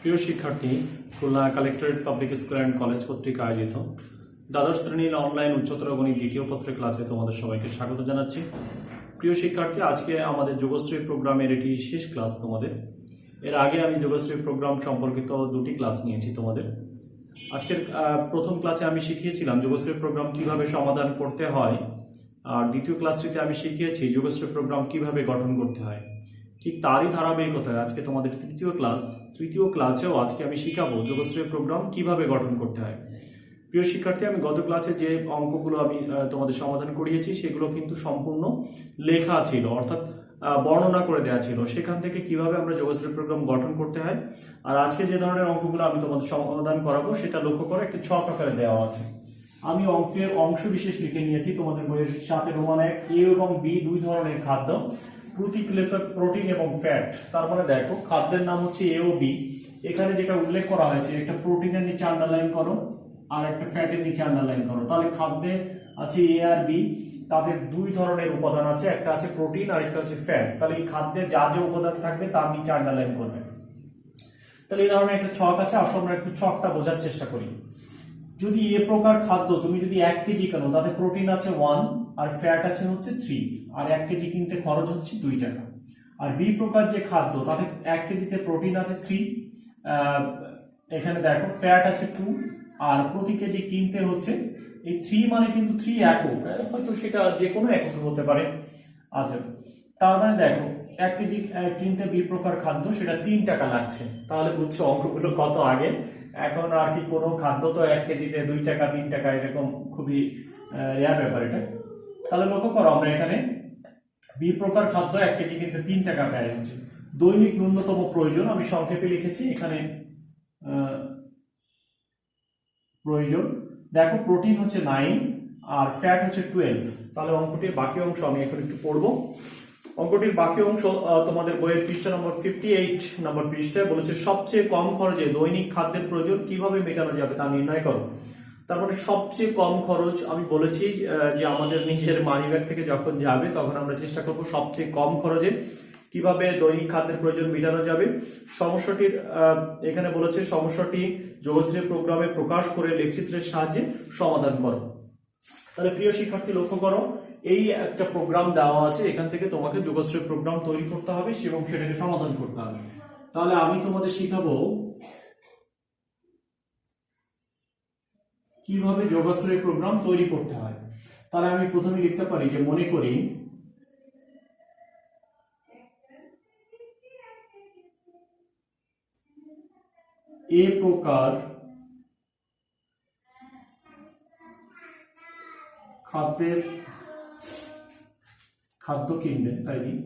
প্রিয় শিক্ষার্থী, Khulna collectorate public school and college কর্তৃক আয়োজিত দ্বাদশ শ্রেণীর অনলাইন উচ্চতর গণিত দ্বিতীয় পত্রের ক্লাসে তোমাদের সবাইকে স্বাগত জানাচ্ছি। প্রিয় শিক্ষার্থী, আজকে আমাদের যোগশ্রী প্রোগ্রামের এটি শেষ ক্লাস তোমাদের। এর আগে আমি যোগশ্রী প্রোগ্রাম সম্পর্কিত দুটি ক্লাস নিয়েছি তোমাদের। আজকের প্রথম ক্লাসে আমি শিখিয়েছিলাম যোগশ্রী প্রোগ্রাম কিভাবে সমাধান করতে হয়, আর দ্বিতীয় ক্লাসটিতে আমি শিখিয়েছি যোগশ্রী প্রোগ্রাম কিভাবে গঠন করতে হয়। ঠিক তারই ধারাবাহিকতায় আজকে তোমাদের তৃতীয় ক্লাসেও আজকে আমি শিখাবো যোগশ্রী প্রোগ্রাম কিভাবে গঠন করতে হয়। প্রিয় শিক্ষার্থী, আমি গত ক্লাসে যে অঙ্কগুলো আমি তোমাদের সমাধান করিয়েছি সেগুলো কিন্তু সম্পূর্ণ লেখা ছিল, অর্থাৎ বর্ণনা করে দেওয়া ছিল সেখান থেকে কিভাবে আমরা যোগশ্রী প্রোগ্রাম গঠন করতে হয়। আর আজকে যে ধরনের অঙ্কগুলো আমি তোমাদের সমাধান করাবো সেটা লক্ষ্য করে একটা ছক আকারে দেওয়া আছে। আমি অঙ্কের অংশ বিশেষ লিখে নিয়েছি তোমাদের বইয়ের সাথে। রোমান 1 এ এবং বি দুই ধরনের খাদ্য, প্রতিকৃত প্রোটিন এবং ফ্যাট। তার মানে দেখো, খাদ্যের নাম হচ্ছে এ ও বি। এখানে যেটা উল্লেখ করা হয়েছে, একটা প্রোটিনের নিচে আন্ডারলাইন করো আর একটা ফ্যাটের নিচে আন্ডারলাইন করো। তাহলে খাদ্যে আছে এ আর বি, তাদের দুই ধরনের উপাদান আছে, একটা আছে প্রোটিন আর একটা হচ্ছে ফ্যাট। তাহলে এই খাদ্যে যা যা উপাদান থাকবে তার নিচে আন্ডারলাইন করবে। তাহলে এই ধরনের একটা ছক আছে। আসলে আমরা একটু ছকটা বোঝার চেষ্টা করি। যদি এ প্রকার খাদ্য তুমি যদি 1 কেজি কেনো, তাতে প্রোটিন আছে 1 আর ফ্যাট আছে হচ্ছে 3, আর 1 কেজি কিনতে খরচ হচ্ছে 2 টাকা। আর বি প্রকার যে খাদ্য, তাতে 1 কেজিতে প্রোটিন আছে 3, এখানে দেখো ফ্যাট আছে 2, আর প্রতি কেজি কিনতে হচ্ছে এই 3 মানে কিন্তু 3 একক, হয়তো সেটা যে কোনো একক হতে পারে। আচ্ছা, তার মানে দেখো 1 কেজি কিনতে বি প্রকার খাদ্য সেটা 3 টাকা লাগছে। তাহলে বুঝছো অঙ্কগুলো কত আগে। এখন আর কি কোনো খাদ্য তো 1 কেজিতে 2 টাকা 3 টাকা এরকম খুবই রেয়ার ব্যাপার এটা। তাহলে লক্ষ্য করো, আমরা এখানে বি প্রকার খাদ্য 1 কেজি কিনতে 3 টাকা ব্যয় হচ্ছে। দৈনিক ন্যূনতম প্রয়োজন আমি সংক্ষেপে লিখেছি এখানে। প্রয়োজন দেখো, প্রোটিন হচ্ছে 9 আর ফ্যাট হচ্ছে 12। তাহলে অঙ্কটির বাকি অংশ আমি এখন একটু পড়বো। অঙ্কটির বাকি অংশ তোমাদের বইয়ের পৃষ্ঠা নম্বর 58 নম্বর পৃষ্ঠায় বলেছে, সবচেয়ে কম খরচে দৈনিক খাদ্যের প্রয়োজন কিভাবে মেটানো যাবে তা নির্ণয় করো। তার মানে সবচেয়ে কম খরচ আমি বলেছি যে আমাদের নিজের মানিব্যাগ থেকে যখন যাবে তখন আমরা চেষ্টা করব সবচেয়ে কম খরচে কিভাবে দৈনিক খাদ্যের প্রয়োজন মেটানো যাবে। সমস্যাটির এখানে বলেছে সমস্যাটি যোগশ্রী প্রোগ্রামে প্রকাশ করে লেখচিত্রের সাহায্যে সমাধান করো। তাহলে প্রিয় শিক্ষার্থী, লক্ষ্য করো, এই একটা প্রোগ্রাম দেওয়া আছে, এখান থেকে তোমাকে যোগশ্রী প্রোগ্রাম তৈরি করতে হবে এবং সেটাকে সমাধান করতে হবে। তাহলে আমি তোমাদের শিখাবো কিভাবে যোগশ্রী প্রোগ্রাম তৈরি করতে হয়। তাহলে আমি প্রথমে লিখতে পারি যে, মনে করি এ প্রকার খাদ্য কিনবেন, তাই দিই।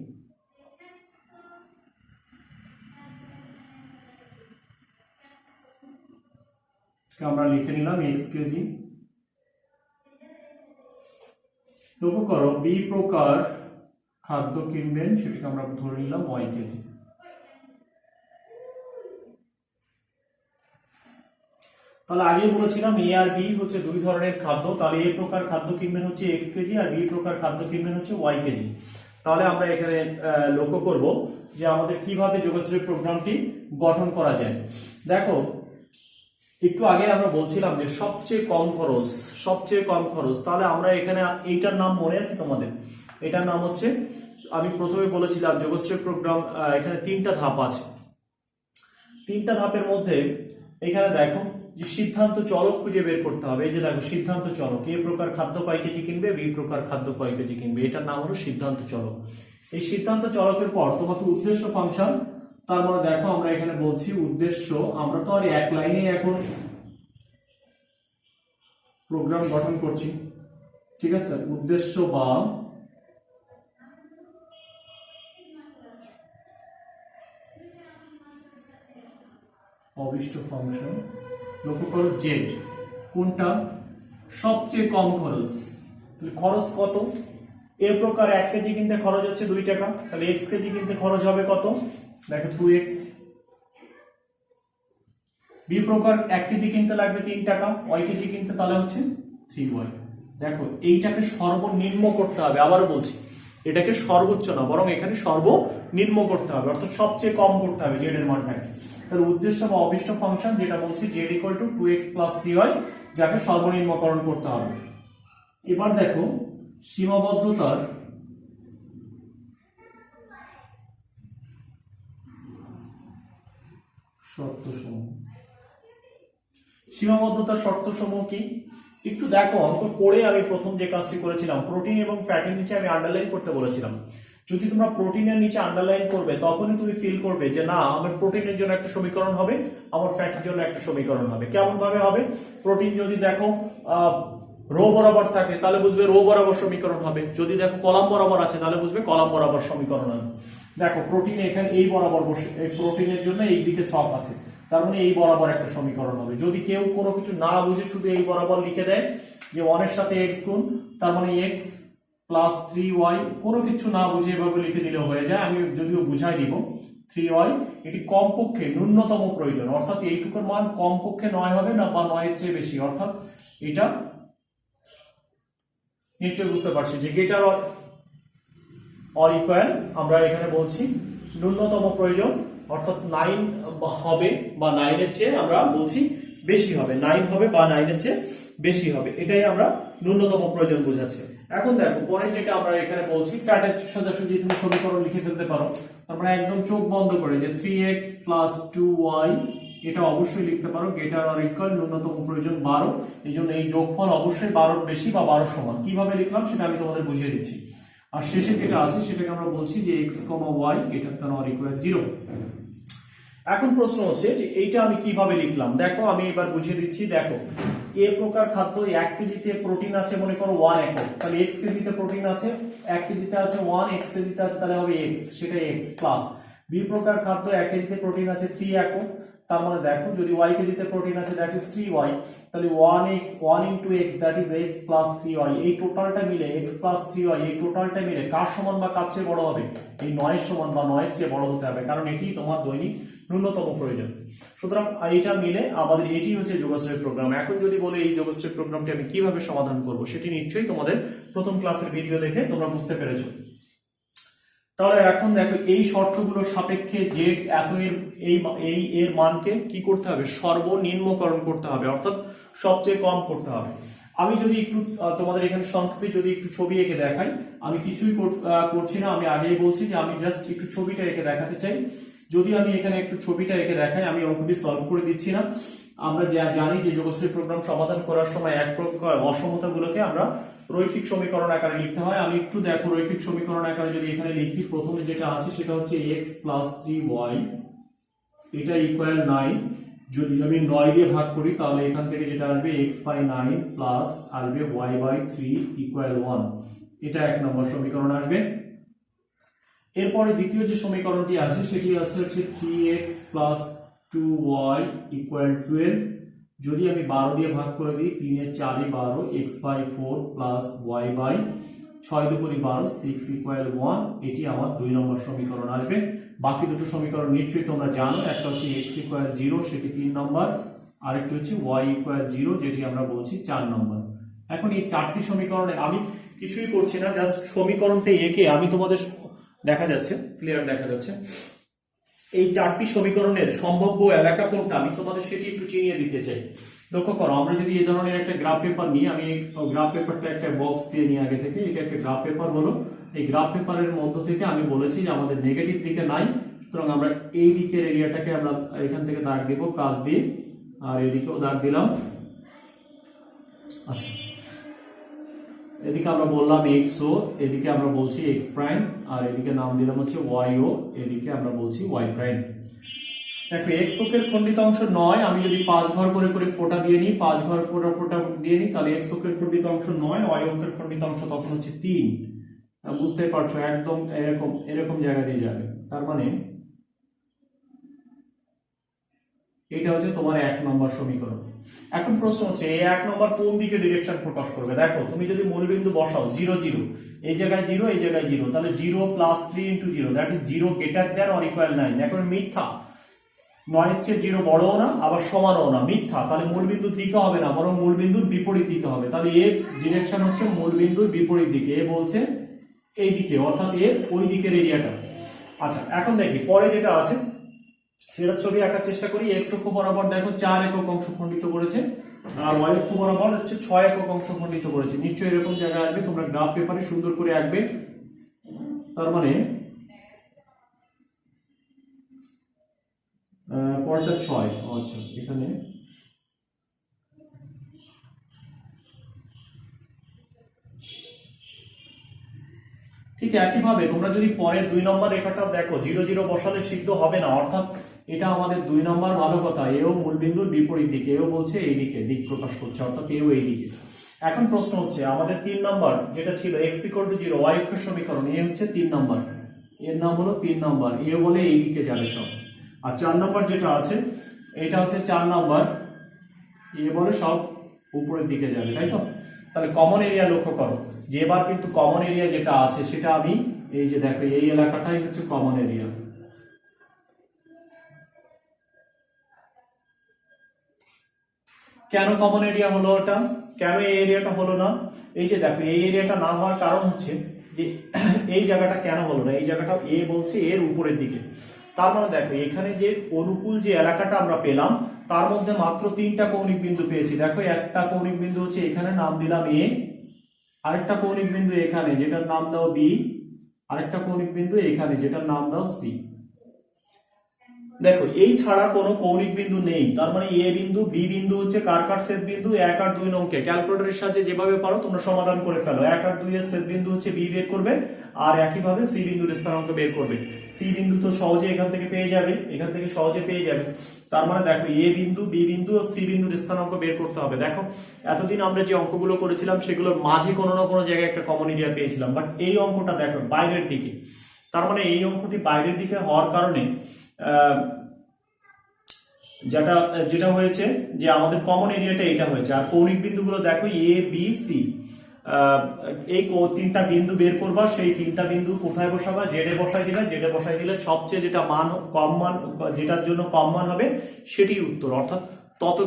আমরা লিখে নিলাম x কেজি। লক্ষ্য করো, বি প্রকার খাদ্য কিনবেন সেটাকে আমরা ধরে নিলাম y কেজি। তাহলে আগে বলেছিলাম এ আর বি হচ্ছে দুই ধরনের খাদ্য। তাহলে এ প্রকার খাদ্য কিনবেন হচ্ছে x কেজি আর বি প্রকার খাদ্য কিনবেন হচ্ছে y কেজি। তাহলে আমরা এখানে লক্ষ্য করব যে আমাদের কিভাবে যোগশ্রী প্রোগ্রামটি গঠন করা যায়। দেখো, একটু আগে আমরা বলছিলাম যে সবচেয়ে কম খরচ। তাহলে আমরা এখানে এইটার নাম মনে আছে তোমাদের? এটার নাম হচ্ছে, আমি প্রথমে বলেছিলাম যোগশ্রী প্রোগ্রাম এখানে 3টা ধাপ আছে। 3টা ধাপের মধ্যে এখানে দেখো যে সিদ্ধান্ত চলক খুঁজে বের করতে হবে। এই যে দেখো, সিদ্ধান্ত চলক, এ প্রকার খাদ্য কয় কেজি কিনবে, বি প্রকার খাদ্য কয় কেজি কিনবে, এটার নাম হলো সিদ্ধান্ত চলক। এই সিদ্ধান্ত চলকের পর তোমাকে উদ্দেশ্য ফাংশন। তার মানে দেখো, আমরা এখানে বলছি উদ্দেশ্য। আমরা তো আর এক লাইনে এখন প্রোগ্রাম গঠন করছি, ঠিক আছে? উদ্দেশ্য বা অভিষ্ট ফাংশন। লক্ষ্য করো, জেড কোনটা? সবচেয়ে কম খরচ। খরচ কত? এ প্রকার 1 কেজি কিনতে খরচ হচ্ছে 2 টাকা। তাহলে x কেজি কিনতে খরচ হবে কত? দেখো 2x। বি প্রকার 1 কেজি কিনতে লাগবে 3 টাকা, y কেজি কিনতে তাহলে হচ্ছে 3y। দেখো, এইটাকে সর্বনিম্ন করতে হবে। আবারও বলছি, এটাকে সর্বোচ্চ না, বরং এখানে সর্বনিম্ন করতে হবে, অর্থাৎ সবচেয়ে কম করতে হবে জেড এর মানটাকে। তাহলে উদ্দেশ্য বা অভিষ্ট ফাংশন যেটা বলছি z = 2x + 3y, যাকে সর্বনিম্নকরণ করতে হবে। এবার দেখো সীমাবদ্ধতার শর্তসমূহ। সীমাবদ্ধতার শর্তসমূহ কি একটু দেখো, অঙ্ক পড়ে আমি প্রথম যে কাজটি করেছিলাম, প্রোটিন এবং ফ্যাটের নিচে আমি আন্ডারলাইন করতে বলেছিলাম। যদি তোমরা প্রোটিনের নিচে আন্ডারলাইন করবে তখনই তুমি ফিল করবে যে না, আমার প্রোটিনের জন্য একটা সমীকরণ হবে, আমার ফ্যাটের জন্য একটা সমীকরণ হবে। কেমন ভাবে হবে? প্রোটিন যদি দেখো রো বরাবর থাকে তাহলে বুঝবে রো বরাবর সমীকরণ হবে, যদি দেখো কলাম বরাবর আছে তাহলে বুঝবে কলাম বরাবর সমীকরণ হবে। দেখো প্রোটিন এখানে এই বরাবর বসে, এই প্রোটিনের জন্য এই দিকে ছক আছে, তার মানে এই বরাবর একটা সমীকরণ হবে। যদি কেউ কোনো কিছু না বুঝে শুধু এই বরাবর লিখে দেয় যে 1 এর সাথে x গুণ, তার মানে x + 3y, কোনো কিছু না বুঝে এভাবে লিখে দিলেও হয়ে যায়। আমি যদিও বুঝাই দিব 3y, এটি কমপক্ষে ন্যূনতম প্রয়োজন, অর্থাৎ এইটুকুর মান কমপক্ষে 9 হবে না, বা 9 এর চেয়ে বেশি, অর্থাৎ এটা নিশ্চয়ই বুঝতে পারছি যে গ্রেটার অর ইকুয়াল, আমরা এখানে বলছি ন্যূনতম প্রয়োজন, অর্থাৎ 9 হবে বা 9 এর চেয়ে আমরা বলছি বেশি হবে, 9 হবে বা 9 এর চেয়ে বেশি হবে, এটাই আমরা ন্যূনতম প্রয়োজন বোঝাচ্ছি। এখন দেখো পরে যেটা আমরা এখানে বলছি, ফ্যাটের সোজাসুজি তুমি সমীকরণ লিখে ফেলতে পারো। আমরা একদম চোখ বন্ধ করে যে 3x + 2y, এটা অবশ্যই লিখতে পারো গ্রেটার অর ইকুয়াল ন্যূনতম প্রয়োজন 12, এই জন্য এই যোগফল অবশ্যই 12 বেশি বা 12 সমান। কিভাবে লিখলাম সেটা আমি তোমাদের বুঝিয়ে দিচ্ছি। আর শেষে যেটা আছে সেটাকে আমরা বলছি যে x, y greater than or equal 0। এখন প্রশ্ন হচ্ছে যে এইটা আমি কিভাবে লিখলাম, দেখো আমি এবার বুঝিয়ে দিচ্ছি। দেখো এ প্রকার খাদ্য 1 কেজিতে প্রোটিন আছে মনে করো 1 একক, তাহলে x কেজিতে প্রোটিন আছে, 1 কেজিতে আছে 1, x কেজিতে আছে তাহলে হবে x, সেটা x প্লাস বি প্রকার খাদ্য 1 কেজিতে প্রোটিন আছে 3 একক, তার মানে দেখো যদি y কেজিতে প্রোটিন আছে দ্যাট ইজ 3y, তাহলে 1 * x that is x + 3y, এই টোটালটা মিলে x + 3y, এই টোটালটা মিলে কার সমান বা কার চেয়ে বড় হবে? এই 9 এর সমান বা 9 এর চেয়ে বড় হতে হবে, কারণ এটি তোমার দৈনিক ন্যূনতম প্রয়োজন। সুতরাং এটা মিলে আমাদের এটি হচ্ছে যোগশ্রী প্রোগ্রাম। এখন যদি বলে এই যোগশ্রী প্রোগ্রামটি আমি কিভাবে সমাধান করব, সেটি নিশ্চয়ই তোমাদের প্রথম ক্লাসের ভিডিও দেখে তোমরা বুঝতে পেরেছো। তাহলে এখন দেখো এই শর্তগুলো সাপেক্ষে যে এত এর মানকে কি করতে হবে? সর্বনিম্নকরণ করতে হবে, অর্থাৎ সবচেয়ে কম করতে হবে। আমি যদি একটু তোমাদের এখানে সংক্ষেপে যদি একটু ছবি এঁকে দেখাই, আমি কিছুই করছি না, আমি আগেই বলছি যে আমি জাস্ট একটু ছবিটা এঁকে দেখাতে চাই। যদি আমি এখানে একটু ছবিটা এঁকে দেখাই, আমি অঙ্কটি সলভ করে দিচ্ছি না। আমরা জানি যে যোগশ্রী প্রোগ্রাম সমাধান করার সময় এক প্রকার অসমতাগুলোকে আমরা রৈখিক সমীকরণ আকারে লিখতে হয়। আমি একটু দেখো রৈখিক সমীকরণ আকারে যদি এখানে লিখি, প্রথমে যেটা আছে সেটা হচ্ছে x + 3y, এটা ইকুয়াল 9। যদি আমি 9 দিয়ে ভাগ করি তাহলে এখান থেকে যেটা আসবে x/9 প্লাস আসবে y/3 ইকুয়াল 1, এটা এক নম্বর সমীকরণ আসবে। এরপরে দ্বিতীয় যে সমীকরণটি আছে সেটি আছে হচ্ছে 3x + 2y ইকুয়াল 12, যদি আমি 12 দিয়ে ভাগ করে দিই, 3 এর 4 = 12, x/4 প্লাস y/6 × 12 6 ইকুয়াল 1, এটি আমার 2 নম্বর সমীকরণ আসবে। বাকি দুটো সমীকরণ নিশ্চয়ই তোমরা জানো, একটা হচ্ছে x = 0 সেটি 3 নম্বর, আরেকটি হচ্ছে y = 0 যেটি আমরা বলছি 4 নম্বর। এখন এই চারটি সমীকরণে আমি কিছুই করছি না, জাস্ট সমীকরণটা এঁকে আমি তোমাদের দেখা যাচ্ছে ক্লিয়ার দেখা যাচ্ছে এই চারটি সমীকরণের সম্ভাব্য এলাকা কোনটা আমি তোমাদের সেটি একটু চিনিয়ে দিতে চাই। লক্ষ্য করো, আমরা যদি এই ধরনের একটা গ্রাফ পেপার নিই, আমি গ্রাফ পেপারটা একটা বক্স দিয়ে নিই আগে থেকে, এটা একটা গ্রাফ পেপার হলো। এই গ্রাফ পেপারের মধ্য থেকে আমি বলেছি যে আমাদের নেগেটিভ দিকে নাই, সুতরাং আমরা এই দিকের এরিয়াটাকে আমরা এখান থেকে দাগ দিব কাজ দিয়ে, আর এদিকেও দাগ দিলাম। আচ্ছা, এদিকে আমরা বললাম x ও, এদিকে আমরা বলছি x প্রাইম, আর এদিকে নাম দিলাম হচ্ছে y ও, এদিকে আমরা বলছি y প্রাইম। দেখো x অক্ষের খণ্ডিত অংশ 9, আমি যদি 5 ঘর করে করে ফোঁটা দিয়ে নিই, 5 ঘর ফোঁটা দিয়ে নিই, তাহলে x অক্ষের খণ্ডিত অংশ 9, y অক্ষের খণ্ডিত অংশ তখন হচ্ছে 3। বুঝতে পারছো, একদম এরকম জায়গা দিয়ে যাবে, তার মানে এটা হচ্ছে তোমার 1 নম্বর সমীকরণ। এখন প্রশ্ন হচ্ছে এই 1 নম্বর কোন দিকে ডিরেকশন প্রকাশ করবে? দেখো তুমি যদি মূলবিন্দু বসাও 0 0, এই জায়গায় 0 এই জায়গায় 0, তাহলে 0 + 3 × 0 that is 0 greater than or equal 9। এখন মিথ্যা, 9 এর চেয়ে 0 বড়ও না আবার সমানও না, মিথ্যা, তাহলে মূলবিন্দুর দিকে হবে না, বরং মূলবিন্দুর বিপরীত দিকে হবে। তাহলে এর ডিরেকশন হচ্ছে মূলবিন্দুর বিপরীত দিকে, এ বলছে এই দিকে, অর্থাৎ এর ওই দিকের এরিয়াটা। আচ্ছা, এখন দেখি পরে যেটা আছে সেটা ছবি আঁকার চেষ্টা করি। এক্স অক্ষ বরাবর দেখো 4 একক অংশ খণ্ডিত করেছে, আর ওয়াই অক্ষ বরাবর হচ্ছে 6 একক অংশ খণ্ডিত করেছে। নিশ্চয়ই এরকম জায়গায় আসবে, তোমরা গ্রাফ পেপারে সুন্দর করে আঁকবে। তার মানে পরেরটা 6, আচ্ছা এখানে ঠিক একইভাবে তোমরা যদি পরের 2 নম্বর রেখাটা দেখো, 0 0 বসালে সিদ্ধ হবে না, অর্থাৎ এটা আমাদের 2 নম্বর ভালো কথা, এও মূলবিন্দুর বিপরীত দিকে, এও বলছে এই দিকে দিক প্রকাশ করছে, অর্থাৎ এও এই দিকে। এখন প্রশ্ন হচ্ছে আমাদের 3 নম্বর যেটা ছিল x = 0 y অক্ষের সমীকরণ, এ হচ্ছে 3 নম্বর, এর নাম হলো 3 নম্বর, এ বলে এই দিকে যাবে সব। আর 4 নম্বর যেটা আছে এটা হচ্ছে 4 নম্বর, এ বলে সব উপরের দিকে যাবে, তাই তো? তাহলে কমন এরিয়া লক্ষ্য করো, যে এবার কিন্তু কমন এরিয়া যেটা আছে সেটা আমি এই যে দেখো এই এলাকাটাই হচ্ছে কমন এরিয়া। কেন কমন এরিয়া হলো ওটা, কেন এই এরিয়াটা হলো না? এই যে দেখো এই এরিয়াটা না হওয়ার কারণ হচ্ছে যে এই জায়গাটা কেন হলো না, এই জায়গাটা এ বলছে এর উপরের দিকে। তার মানে দেখো এখানে যে অনুকূল যে এলাকাটা আমরা পেলাম তার মধ্যে মাত্র 3টা কৌণিক বিন্দু পেয়েছি। দেখো একটা কৌণিক বিন্দু হচ্ছে এখানে, নাম দিলাম এ, আরেকটা কৌণিক বিন্দু এখানে যেটার নাম দাও বি, আরেকটা কৌণিক বিন্দু এখানে যেটার নাম দাও সি। দেখো এই ছাড়া কোনো কৌণিক বিন্দু নেই, তার মানে এ বিন্দু বি বিন্দু হচ্ছে কার কার ছেদ বিন্দু, 1 আর 2 নংকে ক্যালকুলেটরের সাহায্যে যেভাবে পারো তোমরা সমাধান করে ফেলো। 1 আর 2 এর ছেদ বিন্দু হচ্ছে বি বের করবে, আর একইভাবে সি বিন্দুর স্থানাঙ্ক বের করবে। সি বিন্দু তো সহজে এখান থেকে পেয়ে যাবে, এখান থেকে সহজে পেয়ে যাবে। তার মানে দেখো এ বিন্দু বি বিন্দু ও সি বিন্দুর স্থানাঙ্ক বের করতে হবে। দেখো এতদিন আমরা যে অঙ্কগুলো করেছিলাম সেগুলোর মাঝে কোনো না কোনো জায়গায় একটা কমন এরিয়া পেয়েছিলাম, বাট এই অঙ্কটা দেখো বাইরের দিকে, তার মানে এই অঙ্কটি বাইরের দিকে হওয়ার কারণে যেটা হয়েছে যে আমাদের কমন এরিয়াটা এটা হয়েছে। আর কৌণিক বিন্দুগুলো দেখো এ বি সি, এই 3টা বিন্দু বের করবা, সেই 3টা বিন্দু কোথায় বসাবা, জেডে বসাই দিলে, জেডে বসাই দিলে সবচেয়ে যেটা মান কম মান, যেটার জন্য কম মান হবে সেটি উত্তর, অর্থাৎ তত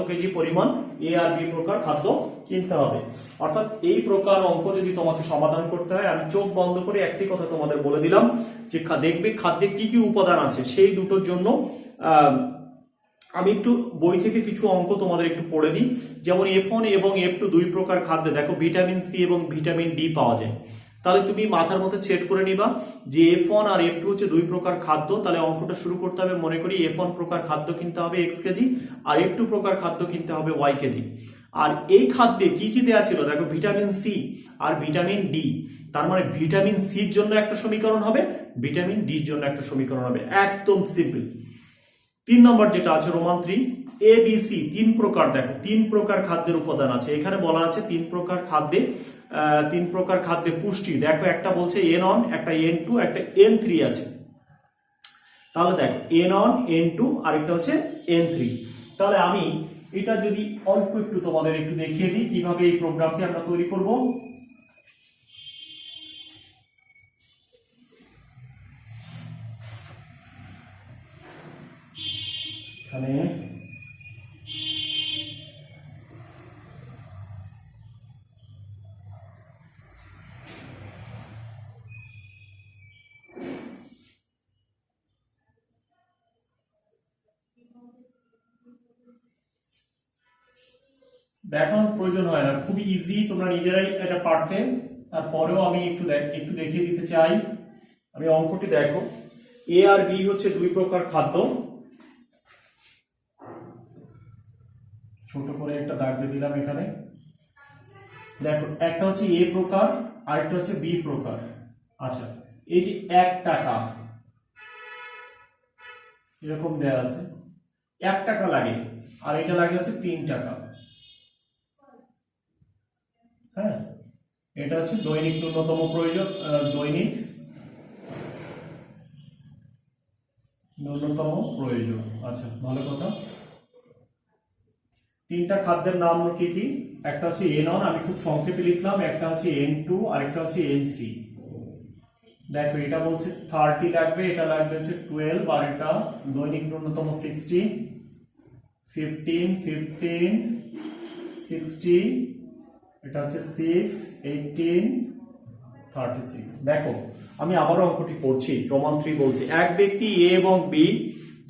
কেজি পরিমাণ এ আর বি প্রকার খাদ্য কিনতে হবে। অর্থাৎ এই প্রকার অঙ্ক যদি তোমাকে সমাধান করতে হয়, আমি চোখ বন্ধ করে একটি কথা তোমাদের বলে দিলাম যে দেখবে খাদ্যে কি কি উপাদান আছে, সেই দুটোর জন্য আমি একটু বই থেকে কিছু অঙ্ক তোমাদের একটু পড়ে দিই। যেমন F1 এবং F2 দুই প্রকার খাদ্যে দেখো ভিটামিন সি এবং ভিটামিন ডি পাওয়া যায়। তাহলে তুমি মাথার মধ্যে সেট করে নিবা যে F1 আর F2 হচ্ছে দুই প্রকার খাদ্য। তাহলে অঙ্কটা শুরু করতে হবে, মনে করি F1 প্রকার খাদ্য কিনতে হবে x কেজি, আর F2 প্রকার খাদ্য কিনতে হবে y কেজি। আর এই খাদ্যে কি কি দেওয়া ছিল, দেখো ভিটামিন সি আর ভিটামিন ডি। তার মানে ভিটামিন সির জন্য একটা সমীকরণ হবে, ভিটামিন ডির জন্য একটা সমীকরণ হবে, একদম সিম্পল। 3 নম্বর যেটা আছে রোমান 3 এ বি সি, 3 প্রকার, দেখো 3 প্রকার খাদ্যের উপাদান আছে এখানে বলা আছে। 3 প্রকার খাদ্যে পুষ্টি, দেখো একটা বলছে N1, একটা N2, একটা N3 আছে। তাহলে দেখো N1 N2 আরেকটা হচ্ছে N3। তাহলে আমি এটা যদি অল্প একটু তোমাদের একটু দেখিয়ে দিই কিভাবে এই প্রোগ্রামটি আমরা তৈরি করব। এখানে দেখানোর প্রয়োজন হয় না, খুবই ইজি, তোমরা নিজেরাই এটা পারতে। তারপরেও আমি একটু দেখিয়ে দিতে চাই। আমি অঙ্কটি দেখো, এ আর বি হচ্ছে দুই প্রকার খাদ্য, ছোট করে একটা দাগ দিয়ে দিলাম এখানে। দেখো একটা হচ্ছে এ প্রকার, আরেকটা হচ্ছে বি প্রকার। আচ্ছা এই যে 1 টাকা এরকম দেয়া আছে, 1 টাকা লাগে, আর এটা লাগে হচ্ছে 3 টাকা। হ্যাঁ, এটা হচ্ছে দৈনিক ন্যূনতম প্রয়োজন, দৈনিক ন্যূনতম প্রয়োজন। আচ্ছা ভালো কথা। 3টা খাদ্যের নাম কি কি, একটা হচ্ছে N1, আমি খুব সংক্ষেপে লিখলাম, একটা হচ্ছে N2, আরেকটা হচ্ছে N3। দেখো এটা বলছে 30 লাগবে, এটা লাগবে হচ্ছে 12, আর এটা দৈনিক ন্যূনতম 60, 15, 60, এটা হচ্ছে 6, 18, 36। দেখো আমি আবারও অঙ্কটি পড়ছি। রোমান 3 বলছে এক ব্যক্তি এ এবং বি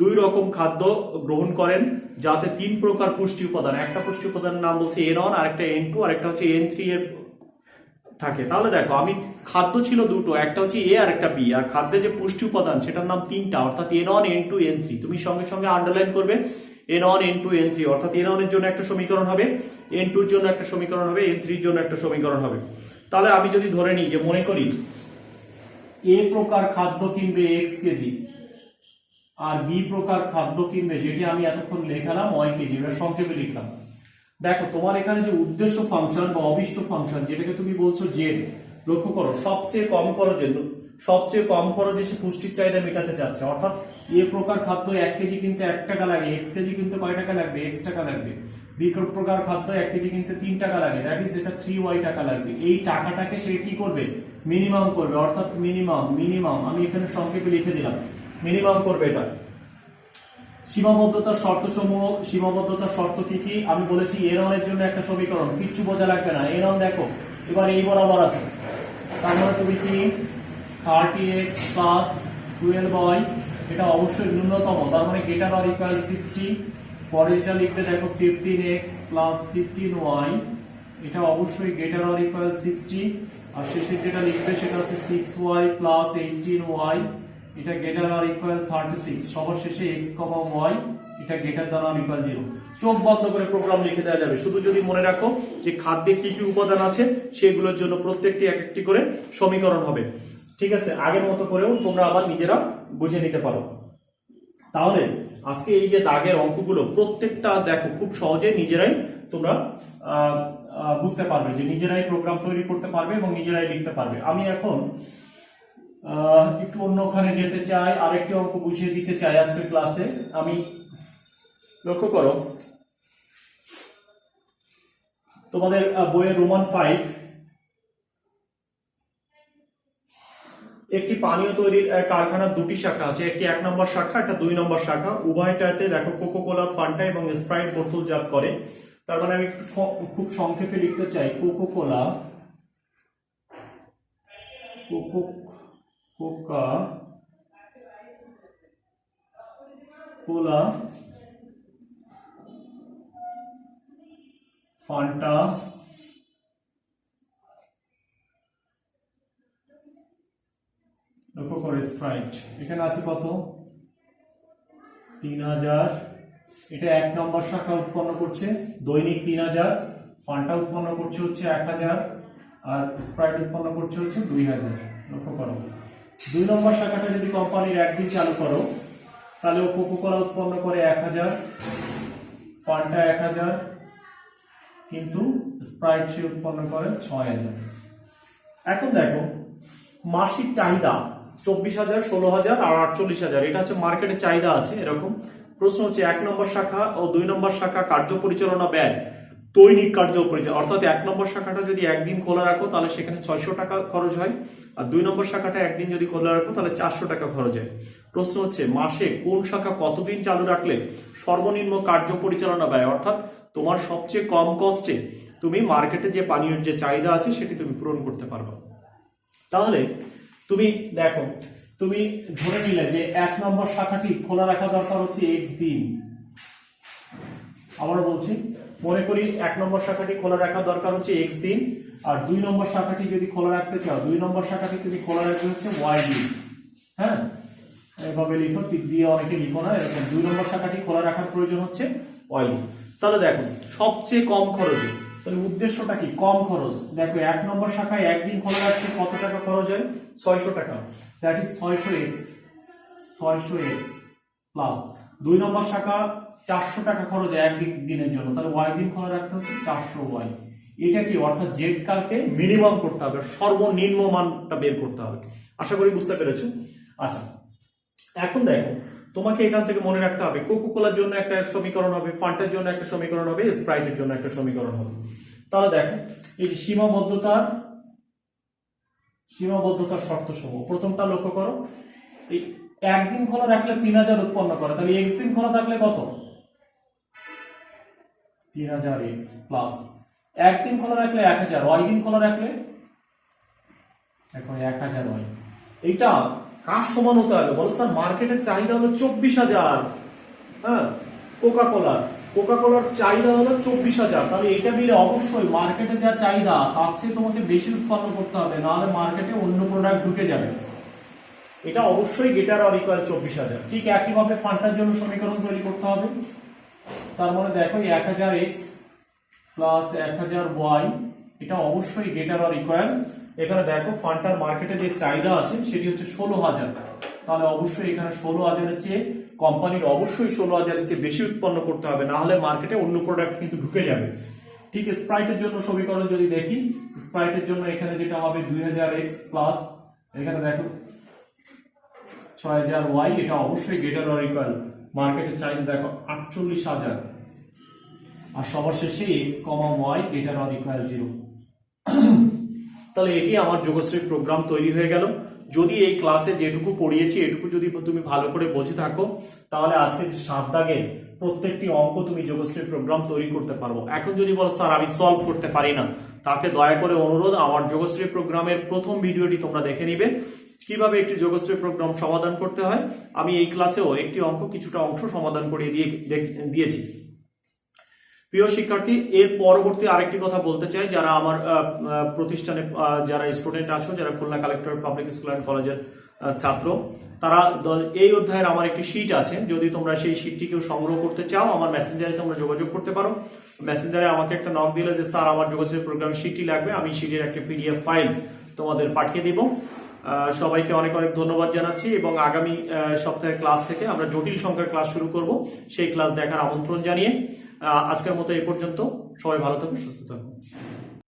দুই রকম খাদ্য গ্রহণ করেন যাতে 3 প্রকার পুষ্টি উপাদান, একটা পুষ্টি উপাদানের নাম বলছে N1, আরেকটা N2, আরেকটা হচ্ছে N3 এর থাকে। তাহলে দেখো আমি খাদ্য ছিল দুটো, একটা হচ্ছে এ আর একটা বি, আর খাদ্যে যে পুষ্টি উপাদান সেটার নাম 3টা, অর্থাৎ N1 N2 N3। তুমি সঙ্গে সঙ্গে আন্ডারলাইন করবে N1 N2 N3, অর্থাৎ N1 এর জন্য একটা সমীকরণ হবে, N2 এর জন্য একটা সমীকরণ হবে, N3 এর জন্য একটা সমীকরণ হবে। তাহলে আমি যদি ধরে নিই যে মনে করি এ প্রকার খাদ্য কিনবে x কেজি আর বি প্রকার খাদ্য কিনবে, যেটি আমি এতক্ষণ লেখালাম y কেজি, এটা সংক্ষেপে লিখলাম। দেখো তোমার এখানে যে উদ্দেশ্য ফাংশন বা অভিষ্ট ফাংশন যেটাকে তুমি বলছো জেড, লক্ষ্য করো সবচেয়ে কম খরচে সে পুষ্টির চাহিদা মেটাতে চাচ্ছে, অর্থাৎ এ প্রকার খাদ্য 1 কেজি কিনতে 1 টাকা লাগে, x কেজি কিনতে কয় টাকা লাগবে, x টাকা লাগবে। বি প্রকার খাদ্য 1 কেজি কিনতে 3 টাকা লাগে, দ্যাট ইজ এটা 3y টাকা লাগবে। এই টাকাটাকে সে কি করবে, মিনিমাম করবে, অর্থাৎ মিনিমাম আমি এখানে সংক্ষেপে লিখে দিলাম, মিনিমাম করবে এটা। সীমাবদ্ধতার শর্ত কি কি আমি বলেছি, N1 এর জন্য একটা সমীকরণ, কিচ্ছু বোঝা লাগবে না। N1 দেখো এবার এই বরাবর আছে, তার মানে তুমি কি 30x প্লাস 12y, এটা অবশ্যই ন্যূনতম, তার মানে গ্রেটার অর ইকুয়াল 60। পরে যেটা লিখবে দেখো 15x প্লাস 15y, এটা অবশ্যই গ্রেটার অর ইকুয়াল 60। আর শেষে যেটা লিখবে সেটা হচ্ছে 6y প্লাস 18y, এটা গ্রেটার অর ইকুয়াল 36। সবার শেষে x, y, এটা গ্রেটার দ্যান অর ইকুয়াল 0। চোখ বন্ধ করে প্রোগ্রাম লিখে দেওয়া যাবে, শুধু যদি মনে রাখো যে খাদ্যে কি কি উপাদান আছে সেগুলোর জন্য প্রত্যেকটি এক একটি করে সমীকরণ হবে। ঠিক আছে, আগের মতো করেও তোমরা আবার নিজেরা বুঝে নিতে পারো। তাহলে আজকে এই যে দাগের অঙ্কগুলো প্রত্যেকটা দেখো খুব সহজে নিজেরাই তোমরা বুঝতে পারবে, যে নিজেরাই প্রোগ্রাম তৈরি করতে পারবে এবং নিজেরাই লিখতে পারবে। আমি এখন একটু অন্যখানে যেতে চাই, আরেকটি অঙ্ক বুঝিয়ে দিতে চাই আজকের ক্লাসে। আমি লক্ষ্য করো তোমাদের বইয়ের রোমান 5 একটি পানীয় তৈরির কারখানার দুটি শাখা আছে, একটি 1 নম্বর শাখা, একটা 2 নম্বর শাখা। উভয়টাতে দেখো কোকোকোলা, ফান্টা এবং স্প্রাইট বোতলজাত করে। তার মানে আমি খুব সংক্ষেপে লিখতে চাই, কোকা কোলা, ফান্টা, লক্ষ্য করে স্প্রাইট। এখানে আছে কত, 3000। এটা 1 নম্বর শাখা উৎপন্ন করছে দৈনিক 3000, ফান্টা উৎপন্ন করছে হচ্ছে 1000, আর স্প্রাইট উৎপন্ন করছে হচ্ছে 2000। লক্ষ্য করো 2 নম্বর শাখাটা যদি কোম্পানির একদিন চালু করো তাহলে ও কোকোকোলা উৎপন্ন করে 1000, ফান্টা 1000, কিন্তু স্প্রাইট সে উৎপন্ন করে 6000। এখন দেখো মাসিক চাহিদা 24000, 16000 আর 48000, এটা হচ্ছে মার্কেটে চাহিদা আছে এরকম। প্রশ্ন হচ্ছে 1 নম্বর শাখা ও 2 নম্বর শাখা কার্য পরিচালনা ব্যয়, দৈনিক কার্য পরিচালনা, অর্থাৎ 1 নম্বর শাখাটা যদি একদিন খোলা রাখো তাহলে সেখানে 600 টাকা খরচ হয়, আর 2 নম্বর শাখাটা একদিন যদি খোলা রাখো তাহলে 400 টাকা খরচ হয়। প্রশ্ন হচ্ছে মাসে কোন শাখা কতদিন চালু রাখলে সর্বনিম্ন কার্য পরিচালনা ব্যয়, অর্থাৎ তোমার সবচেয়ে কম কস্টে তুমি মার্কেটে যে পানীয় যে চাহিদা আছে সেটি তুমি পূরণ করতে পারবে। তাহলে তুমি দেখো তুমি ধরে নিলে যে 1 নম্বর শাখাটি খোলা রাখা দরকার হচ্ছে x দিন। আবার বলছি, মনে করি 1 নম্বর শাখাটি খোলা রাখা দরকার হচ্ছে x দিন, আর 2 নম্বর শাখাটি যদি খোলা রাখতে চাও 2 নম্বর শাখাটি তুমি খোলা রাখতে হচ্ছে y দিন। হ্যাঁ, এভাবে লিখো, টিক দিয়ে অনেকে লিখো না, এরকম 2 নম্বর শাখাটি খোলা রাখার প্রয়োজন হচ্ছে y দিন। তাহলে দেখো সবচেয়ে কম খরচে, তাহলে উদ্দেশ্যটা কি, কম খরচ। দেখো 1 নম্বর শাখায় একদিন খোলা রাখতে কত টাকা খরচ হয়, 600 টাকা, দ্যাট ইজ 600x প্লাস 2 নম্বর শাখা 400 টাকা খরচ হয় এক দিনের জন্য, তাহলে y দিন খোলা রাখতে হচ্ছে 400y। এটা কি, অর্থাৎ জেড কালকে মিনিমাম করতে হবে, সর্বনিম্ন মানটা বের করতে হবে। আশা করি বুঝতে পেরেছো। আচ্ছা, এখন দেখো তোমাকে এখান থেকে মনে রাখতে হবে কোকোকোলার জন্য একটা সমীকরণ হবে, ফান্টার জন্য একটা সমীকরণ হবে, স্প্রাইটের জন্য একটা সমীকরণ হবে। তাহলে দেখো এই সীমাবদ্ধতার শর্ত সমূহ, প্রথমটা লক্ষ্য করো, এই একদিন খোলা রাখলে 3000 উৎপন্ন করে, তাহলে x দিন খোলা থাকলে কত, 3000x প্লাস একদিন খোলা রাখলে 1000, y দিন খোলা রাখলে দেখো 1000y। এইটা কার সমান হতে হবে? বলো স্যার মার্কেটের চাহিদা হলো 24,000। হ্যাঁ, কোকা কোলার চাহিদা হলো 24,000। তাহলে এটা মিলে অবশ্যই মার্কেটে যা চাহিদা তার চেয়ে তোমাকে বেশি উৎপন্ন করতে হবে, নাহলে মার্কেটে অন্য প্রোডাক্ট ঢুকে যাবে। এটা অবশ্যই গ্রেটার অর ইকুয়াল 24,000। ঠিক একইভাবে ফান্ডটার জন্য সমীকরণ তৈরি করতে হবে। তার মানে দেখো 1000x প্লাস 1000y এটা অবশ্যই গ্রেটার অর ইকুয়াল, এখানে দেখো ফান্ডটার মার্কেটে যে চাহিদা আছে সেটি হচ্ছে 16,000। তাহলে অবশ্যই এখানে 16,000-এর চেয়ে কোম্পানির অবশ্যই 16,000-এর চেয়ে বেশি উৎপন্ন করতে হবে, না হলে মার্কেটে অন্য প্রোডাক্ট কিন্তু ঢুকে যাবে। ঠিক স্প্রাইটের জন্য সমীকরণ যদি দেখি, স্প্রাইটের জন্য এখানে যেটা হবে 2000x প্লাস এখানে দেখো 6000y এটা অবশ্যই গ্রেটার অর ইকুয়াল, মার্কেটের চাহিদা দেখো 48,000। আর সবার শেষে x, y greater or equal 0। তাহলে এটি আমার যোগশ্রী প্রোগ্রাম তৈরি হয়ে গেল। যদি এই ক্লাসে যেটুকু পড়িয়েছি এটুকু যদি তুমি ভালো করে বুঝে থাকো, তাহলে আজকে যে 7 দাগের প্রত্যেকটি অঙ্ক তুমি যোগশ্রী প্রোগ্রাম তৈরি করতে পারবো। এখন যদি বলো স্যার আমি সলভ করতে পারি না, তাকে দয়া করে অনুরোধ আমার যোগশ্রী প্রোগ্রামের প্রথম ভিডিওটি তোমরা দেখে নিবে, কিভাবে একটি যোগশ্রী প্রোগ্রাম সমাধান করতে হয়। আমি এই ক্লাসেও একটি কিছুটা অংশ সমাধান করে দিয়েছি। প্রিয় শিক্ষার্থী, এর পরবর্তী আরেকটি কথা বলতে চাই, যারা আমার প্রতিষ্ঠানে যারা স্টুডেন্ট আছো, যারা Khulna collector public school and কলেজের ছাত্র, তারা এই অধ্যায়ের আমার একটি শীট আছে। যদি তোমরা সেই শীটটিকেও সংগ্রহ করতে চাও, আমার মেসেঞ্জারে তোমরা যোগাযোগ করতে পারো। মেসেঞ্জারে আমাকে একটা নক দিলে যে স্যার আমার যোগাযোগ প্রোগ্রাম শীটটি লাগবে, আমি শীটের একটা PDF ফাইল তোমাদের পাঠিয়ে দিব। সবাইকে অনেক অনেক ধন্যবাদ জানাচ্ছি এবং আগামী সপ্তাহের ক্লাস থেকে আমরা জটিল সংখ্যার ক্লাস শুরু করব। সেই ক্লাস দেখার আমন্ত্রণ জানিয়ে আজকের মতো এই পর্যন্ত। সবাই ভালো থাকো, সুস্থ থাকো।